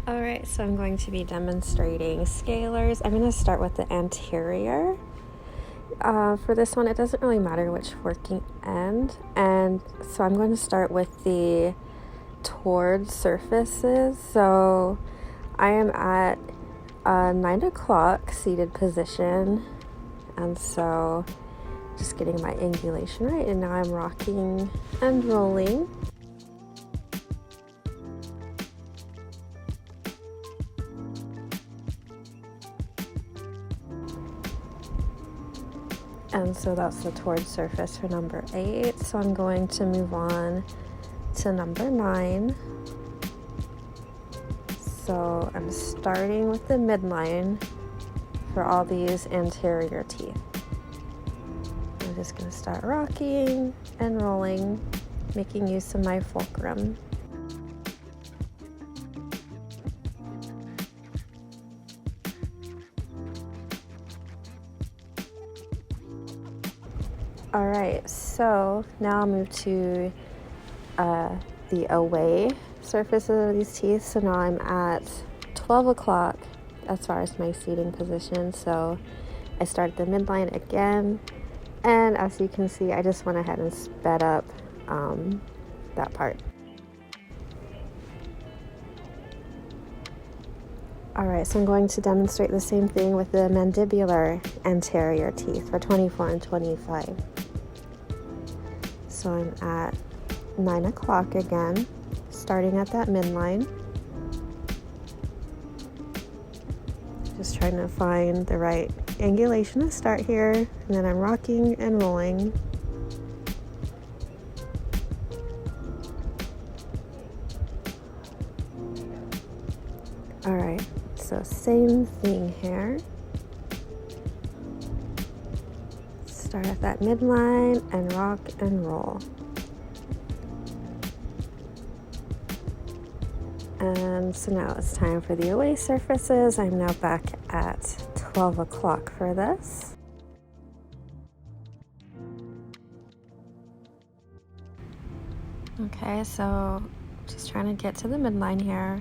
Alright, so I'm going to be demonstrating scalars. I'm going to start with the anterior. For this one, it doesn't really matter which working end, and so I'm going to start with the toward surfaces. So I am at 9 o'clock seated position, and so just getting my angulation right, and now I'm rocking and rolling. And so that's the toward surface for number 8. So I'm going to move on to number 9. So I'm starting with the midline for all these anterior teeth. I'm just going to start rocking and rolling, making use of my fulcrum. Alright, so now I'll move to the away surfaces of these teeth. So now I'm at 12 o'clock as far as my seating position. So I start the midline again, and as you can see, I just went ahead and sped up that part. Alright, so I'm going to demonstrate the same thing with the mandibular anterior teeth for 24 and 25. So I'm at 9 o'clock again, starting at that midline. Just trying to find the right angulation to start here, and then I'm rocking and rolling. Alright, so same thing here. Start at that midline and rock and roll. And so now it's time for the away surfaces. I'm now back at 12 o'clock for this. Okay, so just trying to get to the midline here.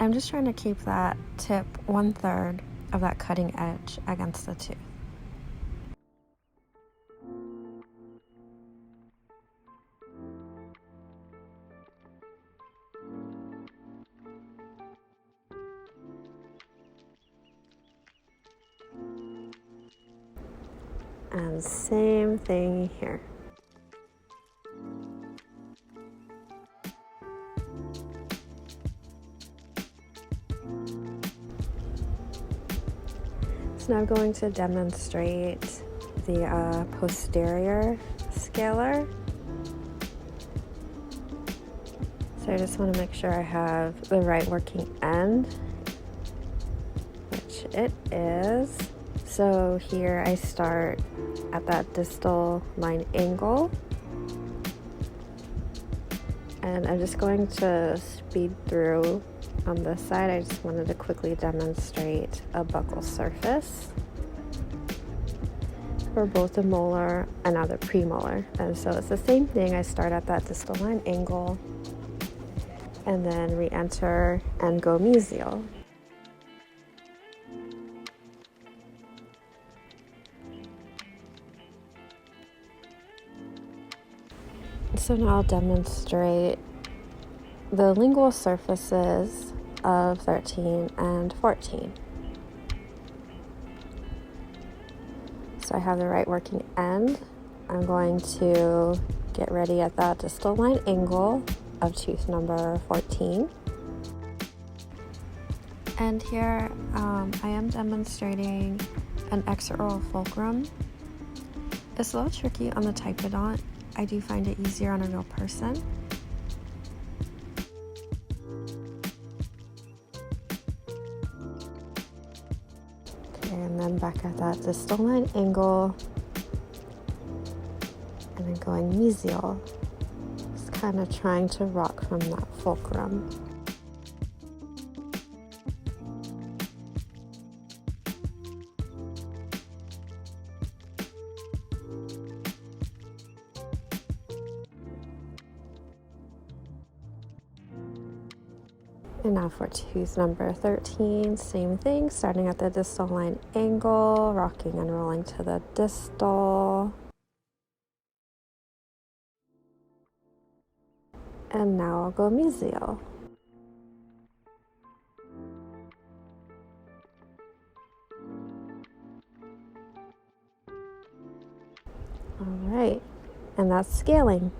I'm just trying to keep that tip 1/3 of that cutting edge against the tooth. And same thing here. So now I'm going to demonstrate the posterior scalar. So I just want to make sure I have the right working end, which it is. So here I start at that distal line angle, and I'm just going to speed through on this side. I just wanted to quickly demonstrate a buccal surface for both the molar and now the premolar. And so it's the same thing. I start at that distal line angle and then re-enter and go mesial. So now I'll demonstrate the lingual surfaces of 13 and 14. So I have the right working end. I'm going to get ready at that distal line angle of tooth number 14. And here I am demonstrating an extraoral fulcrum. It's a little tricky on the typodont. I do find it easier on a real person. Okay, and then back at that distal line angle, and then going mesial. Just kind of trying to rock from that fulcrum. And now for tooth number 13, same thing, starting at the distal line angle, rocking and rolling to the distal. And now I'll go mesial. All right, and that's scaling.